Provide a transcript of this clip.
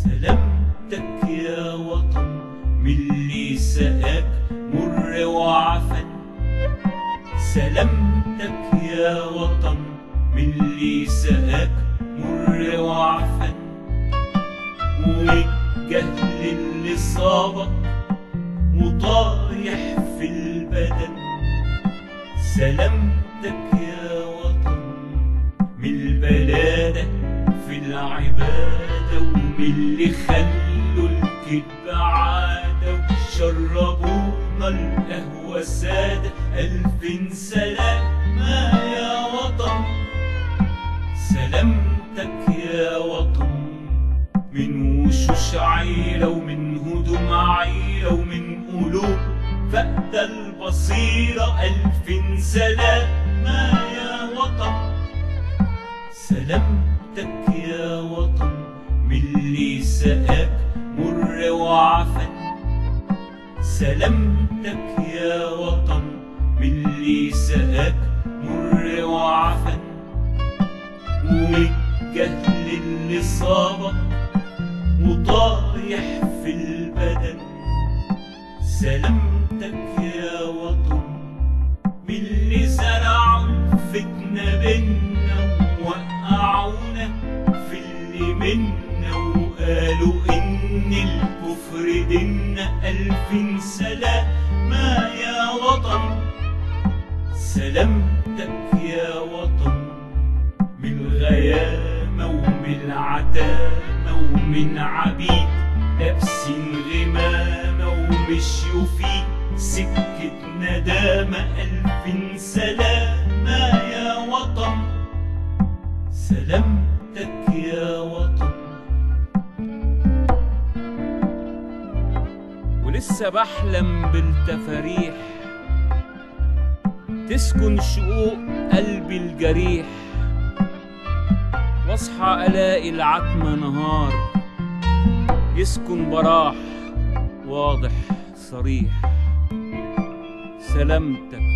سلامتك يا وطن من اللي سقاك مر وعفن. سلامتك يا وطن من اللي سقاك مر وعفن. والجهل اللي صابك وطايح في البدن. سلامتك يا وطن من البلادة في العبادة، ومن اللي خلوا الكذب عادة وشربونا القهوة سادة. ألف سلامة يا وطن. سلامتك يا وطن من وشوش عيلة ومن هدوم عيلة ومن قلوب فقد البصيرة. ألف سلامة يا وطن. سلامتك يا وطن من اللي سقاك مر وعفن. سلامتك يا وطن من اللي سقاك مر وعفن. والجهل اللي صابك وطايح في البدن. سلامتك يا وطن من اللي زرعوا الفتنة بينا ووقعونا في اللي منا وقالوا إن الكفر دينا. ألف سلامة يا وطن. سلامتك يا وطن من الغيامة ومن العتامة ومن عبيد لابسين غمامة ومشيوا في سكة ندامة. ألف سلامة يا وطن. سلامتك يا وطن. ولسه بحلم بالتفاريح تسكن شقوق قلبي الجريح، واصحى الاقي العتمة نهار يسكن براح واضح صريح. سلامتك